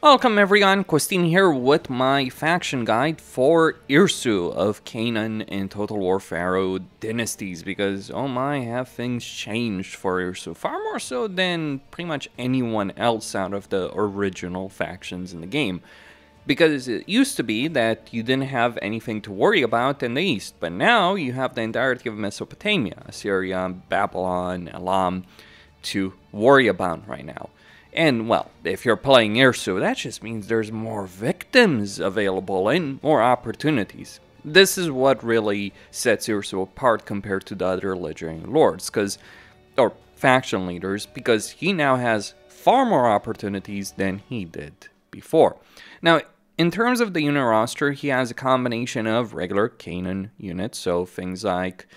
Welcome everyone, Questin here with my faction guide for Irsu of Canaan and Total War Pharaoh Dynasties, because oh my, have things changed for Irsu, far more so than pretty much anyone else out of the original factions in the game. Because it used to be that you didn't have anything to worry about in the east, but now you have the entirety of Mesopotamia, Assyria, Babylon, Elam to worry about right now. And, well, if you're playing Irsu, that just means there's more victims available and more opportunities. This is what really sets Irsu apart compared to the other legendary lords, or faction leaders, because he now has far more opportunities than he did before. Now, in terms of the unit roster, he has a combination of regular Canaan units, so things like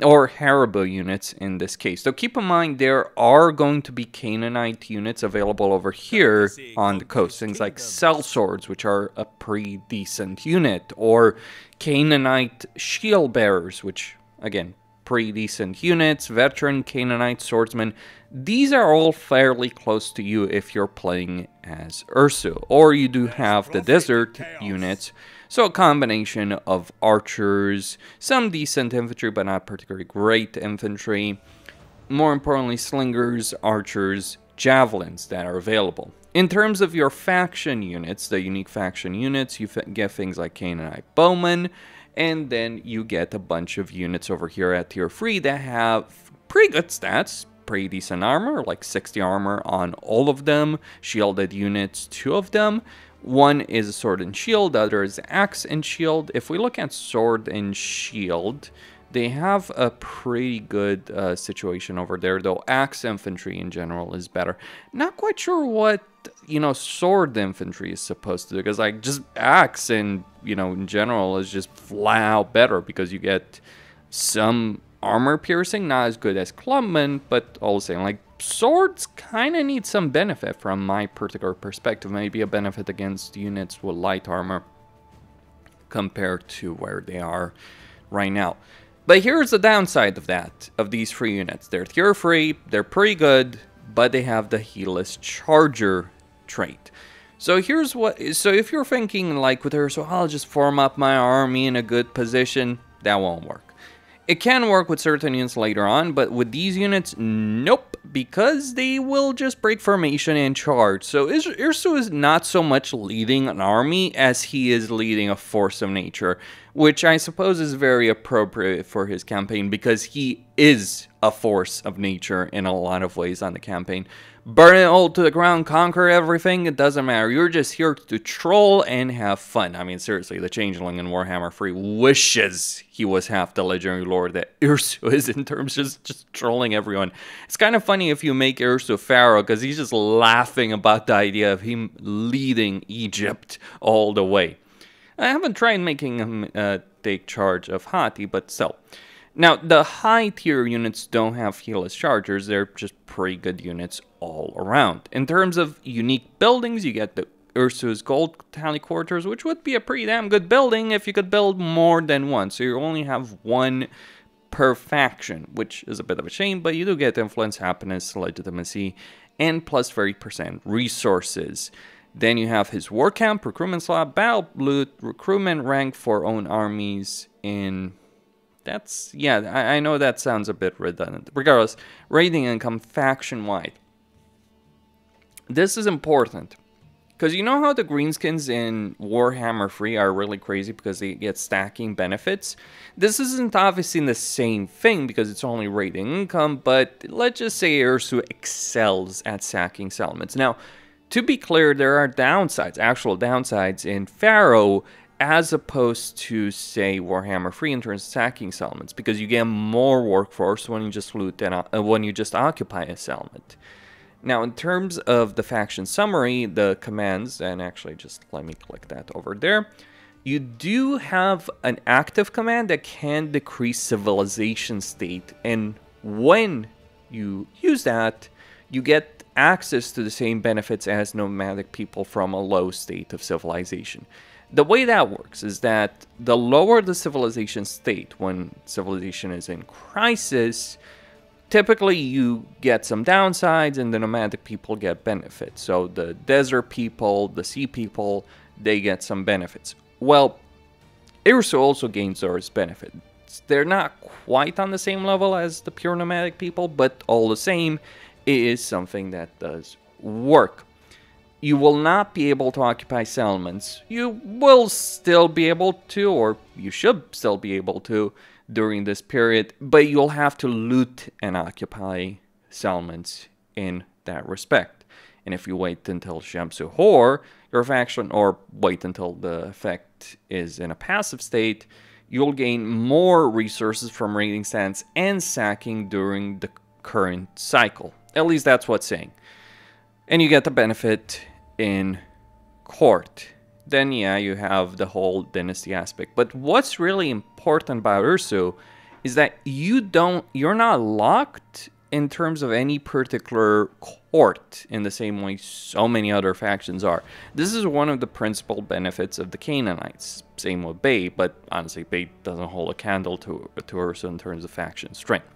or Harbinger units in this case. So keep in mind there are going to be Canaanite units available over here on the coast. Things like sellswords, which are a pretty decent unit, or Canaanite shield bearers, which again, pretty decent units, veteran Canaanite swordsmen. These are all fairly close to you if you're playing as Irsu, or you do have the desert units. So a combination of archers, some decent infantry but not particularly great infantry, more importantly slingers, archers, javelins that are available. In terms of your faction units, the unique faction units, you get things like Canaanite bowmen, and then you get a bunch of units over here at tier 3 that have pretty good stats, pretty decent armor, like 60 armor on all of them, shielded units, 2 of them. One is a sword and shield, the other is axe and shield. If we look at sword and shield, they have a pretty good situation over there, though axe infantry in general is better. Not quite sure what, sword infantry is supposed to do, because like just axe and, in general is just flat out better because you get some armor piercing, not as good as clubmen, but all the same, like swords kind of need some benefit from my particular perspective. Maybe a benefit against units with light armor compared to where they are right now. But here's the downside of that, of these 3 units. They're tier 3, they're pretty good, but they have the heelless charger trait. So here's so if you're thinking like with her, so I'll just form up my army in a good position, that won't work. It can work with certain units later on, but with these units, nope, because they will just break formation and charge. So Irsu is not so much leading an army as he is leading a force of nature, which I suppose is very appropriate for his campaign because he is a force of nature in a lot of ways on the campaign. Burn it all to the ground, conquer everything, it doesn't matter. You're just here to troll and have fun. I mean, seriously, the Changeling in Warhammer 3 wishes he was half the legendary lord that Irsu is in terms of just trolling everyone. It's kind of funny if you make Irsu Pharaoh, because he's just laughing about the idea of him leading Egypt all the way. I haven't tried making him take charge of Hati, but still. Now, the high tier units don't have heelless chargers, they're just pretty good units all around. In terms of unique buildings, you get the Irsu's Gold Tally Quarters, which would be a pretty damn good building if you could build more than one. So you only have one per faction, which is a bit of a shame, but you do get influence, happiness, legitimacy, and plus 30% resources. Then you have his war camp, recruitment slot, battle loot, recruitment rank for own armies in... That's, yeah, I know that sounds a bit redundant. Regardless, raiding income faction-wide. This is important, because you know how the greenskins in Warhammer 3 are really crazy because they get stacking benefits? This isn't obviously the same thing because it's only raiding income, but let's just say Irsu excels at sacking settlements. Now, to be clear, there are downsides, actual downsides in Pharaoh, as opposed to, say, Warhammer 3 in terms of sacking settlements, because you get more workforce when you just loot and when you just occupy a settlement. Now, in terms of the faction summary, the commands, and actually just let me click that over there, you do have an active command that can decrease civilization state, and when you use that, you get access to the same benefits as nomadic people from a low state of civilization. The way that works is that the lower the civilization state, when civilization is in crisis, typically you get some downsides and the nomadic people get benefits. So the desert people, the sea people, they get some benefits. Well, Irsu also gains those benefits. They're not quite on the same level as the pure nomadic people, but all the same, it is something that does work. You will not be able to occupy settlements. You will still be able to, or you should still be able to, during this period, but you'll have to loot and occupy settlements in that respect. And if you wait until Shamsu Hor, your faction, or wait until the effect is in a passive state, you'll gain more resources from raiding stands and sacking during the current cycle. At least that's what's saying. And you get the benefit in court. Then yeah, you have the whole dynasty aspect. But what's really important about Irsu is that you're not locked in terms of any particular court in the same way so many other factions are. This is one of the principal benefits of the Canaanites. Same with Bay, but honestly, Bay doesn't hold a candle to Irsu in terms of faction strength.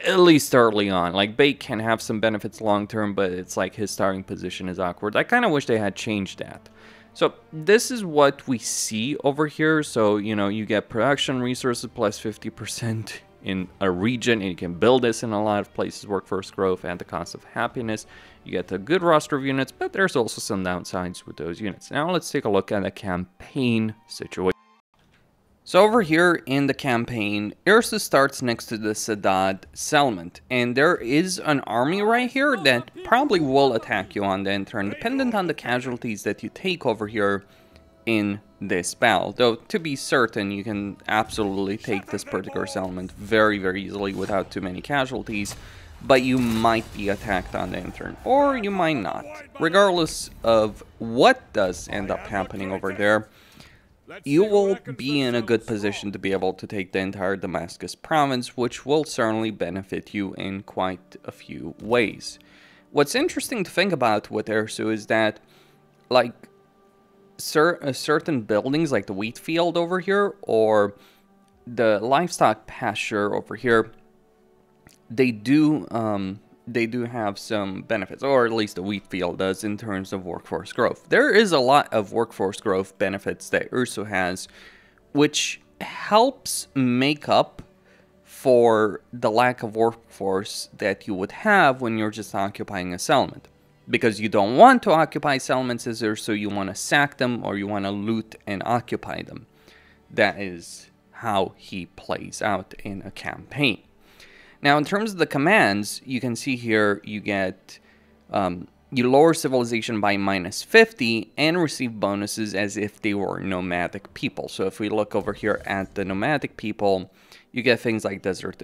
At least early on. Like, Bay can have some benefits long term, but it's like his starting position is awkward. I kind of wish they had changed that. So this is what we see over here. So, you know, you get production resources plus 50% in a region, and you can build this in a lot of places, workforce growth at the cost of happiness. You get a good roster of units, but there's also some downsides with those units. Now let's take a look at the campaign situation. So over here in the campaign, Irsu starts next to the Sadat settlement, and there is an army right here that probably will attack you on the end turn, dependent on the casualties that you take over here in this battle. Though, to be certain, you can absolutely take this particular settlement very, very easily without too many casualties, but you might be attacked on the end turn, or you might not. Regardless of what does end up happening over there, you will be in a good position to be able to take the entire Damascus province, which will certainly benefit you in quite a few ways. What's interesting to think about with Irsu is that, like, certain buildings, like the wheat field over here, or the livestock pasture over here, they do have some benefits, or at least the wheat field does, in terms of workforce growth. There is a lot of workforce growth benefits that Irsu has, which helps make up for the lack of workforce that you would have when you're just occupying a settlement. Because you don't want to occupy settlements as Irsu, you want to sack them, or you want to loot and occupy them. That is how he plays out in a campaign. Now, in terms of the commands, you can see here you get, you lower civilization by -50 and receive bonuses as if they were nomadic people. So if we look over here at the nomadic people, you get things like desert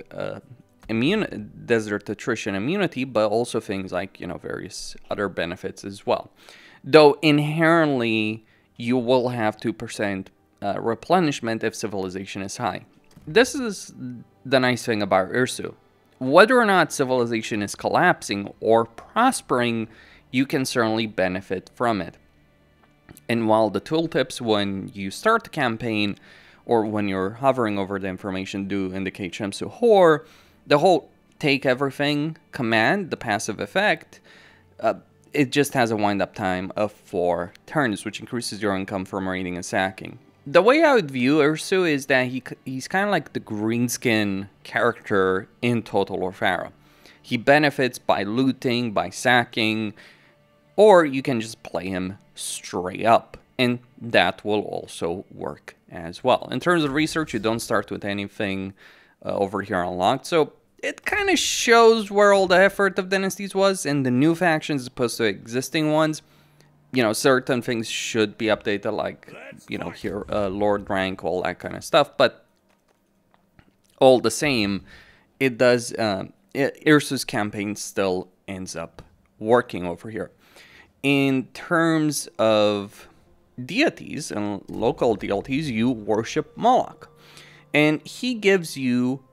attrition immunity, but also things like, you know, various other benefits as well. Though inherently, you will have 2% replenishment if civilization is high. This is the nice thing about Irsu. Whether or not civilization is collapsing or prospering, you can certainly benefit from it. And while the tooltips when you start the campaign or when you're hovering over the information do indicate Shamsu Hor, the whole take everything command, the passive effect, it just has a wind-up time of 4 turns, which increases your income from raiding and sacking. The way I would view Irsu is that he's kind of like the greenskin character in Total War Pharaoh. He benefits by looting, by sacking, or you can just play him straight up, and that will also work as well. In terms of research, you don't start with anything over here unlocked, so it kind of shows where all the effort of Dynasties was in the new factions as opposed to existing ones. You know, certain things should be updated, like, you know, here, Lord rank, all that kind of stuff. But all the same, it does, Irsu's campaign still ends up working over here. In terms of deities and local deities, you worship Moloch. And he gives you,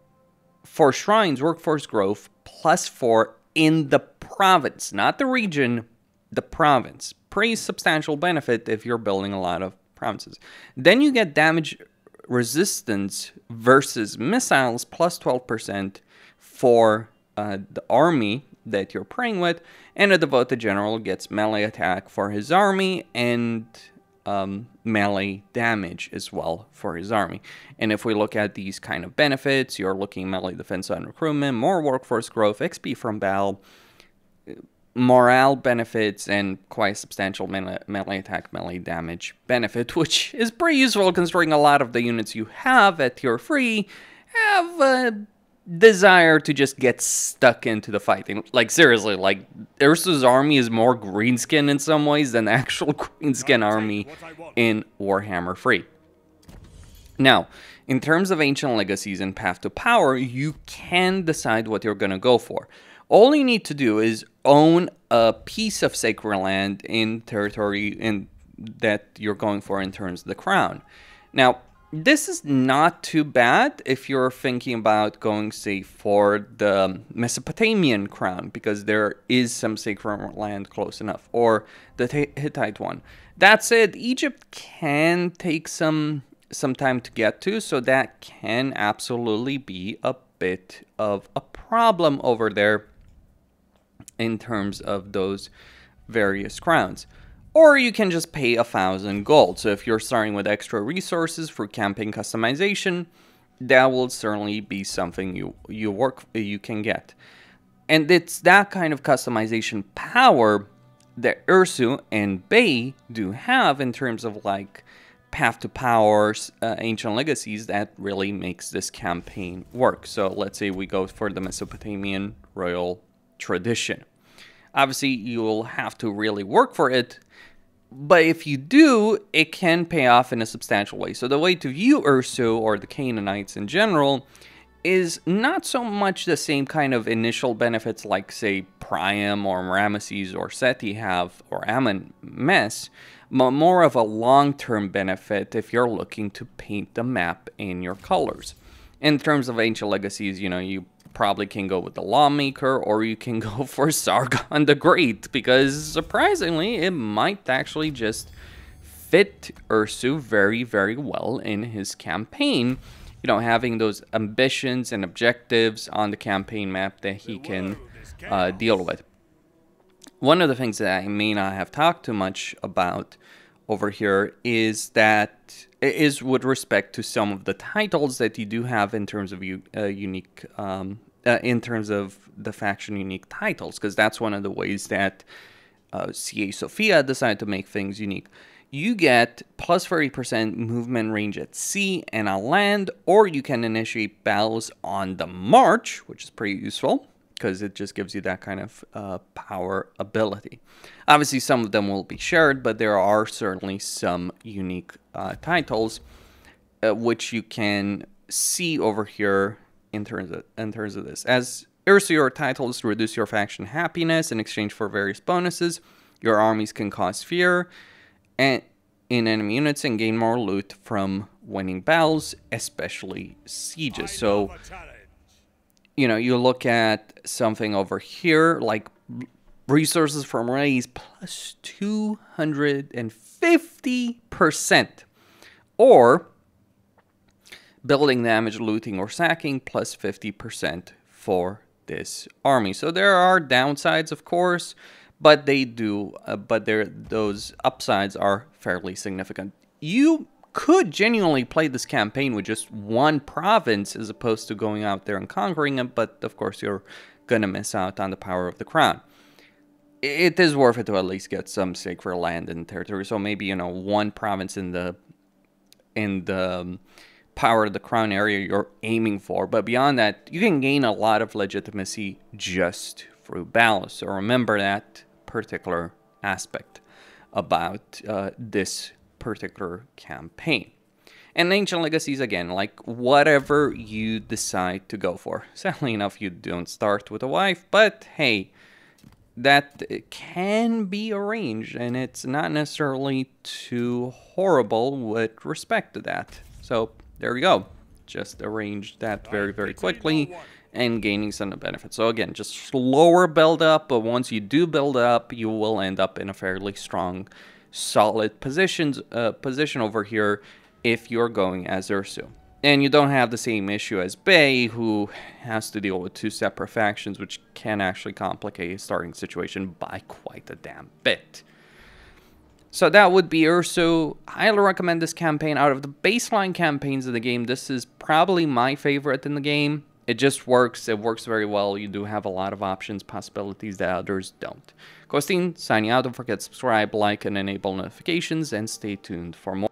for shrines, workforce growth +4 in the province, not the region, the province. Pretty substantial benefit if you're building a lot of provinces. Then you get damage resistance versus missiles +12% for the army that you're praying with, and a devoted general gets melee attack for his army and melee damage as well for his army. And if we look at these kind of benefits, you're looking melee defense and recruitment, more workforce growth, XP from battle, morale benefits, and quite substantial melee attack, melee damage benefit, which is pretty useful considering a lot of the units you have at tier 3 have a desire to just get stuck into the fighting. Like, seriously, like, Irsu's army is more greenskin in some ways than the actual greenskin army in Warhammer 3. Now, in terms of Ancient Legacies and Path to Power, you can decide what you're going to go for. All you need to do is own a piece of sacred land in territory that you're going for in terms of the crown. Now, this is not too bad if you're thinking about going, say, for the Mesopotamian crown, because there is some sacred land close enough, or the Hittite one. That said, Egypt can take some time to get to, so that can absolutely be a bit of a problem over there in terms of those various crowns. Or you can just pay 1,000 gold. So if you're starting with extra resources for campaign customization, that will certainly be something you can get. And it's that kind of customization power that Irsu and Bay do have in terms of like Path to Power, Ancient Legacies, that really makes this campaign work. So let's say we go for the Mesopotamian royal tradition. Obviously, you'll have to really work for it, but if you do, it can pay off in a substantial way. So the way to view Irsu, or the Canaanites in general, is not so much the same kind of initial benefits like, say, Priam or Ramesses or Seti have, or Amun-Mes, but more of a long-term benefit if you're looking to paint the map in your colors. In terms of Ancient Legacies, you know, you probably can go with the Lawmaker, or you can go for Sargon the Great, because surprisingly, it might actually just fit Irsu very, very well in his campaign. You know, having those ambitions and objectives on the campaign map that he can deal with. One of the things that I may not have talked too much about over here is with respect to some of the titles that you do have in terms of unique, in terms of the faction unique titles, because that's one of the ways that CA Sophia decided to make things unique. You get plus 30% movement range at sea and on land, or you can initiate battles on the march, which is pretty useful because it just gives you that kind of power ability. Obviously, some of them will be shared, but there are certainly some unique titles which you can see over here in terms of this. As Irsu, your titles reduce your faction happiness in exchange for various bonuses. Your armies can cause fear and in enemy units and gain more loot from winning battles, especially sieges. So, you know, you look at something over here like resources from raise plus 250%, or building damage, looting, or sacking plus 50% for this army. So there are downsides, of course, but those upsides are fairly significant. You could genuinely play this campaign with just one province as opposed to going out there and conquering it, but of course you're gonna miss out on the power of the crown. It is worth it to at least get some sacred land and territory. So maybe, you know, one province in the power of the crown area you're aiming for, but beyond that, you can gain a lot of legitimacy just through battles. So remember that particular aspect about this particular campaign. And Ancient Legacies, again, like whatever you decide to go for. Sadly enough, you don't start with a wife, but hey, that can be arranged, and it's not necessarily too horrible with respect to that. So there we go. Just arrange that very, very quickly and gaining some benefits. So again, just slower build up, but once you do build up, you will end up in a fairly strong, solid position over here if you're going as Irsu. And you don't have the same issue as Bay, who has to deal with 2 separate factions, which can actually complicate a starting situation by quite a damn bit. So that would be Irsu. I highly recommend this campaign. Out of the baseline campaigns of the game, this is probably my favorite in the game. It just works. It works very well. You do have a lot of options, possibilities that others don't. Costin, signing out. Don't forget to subscribe, like, and enable notifications, and stay tuned for more.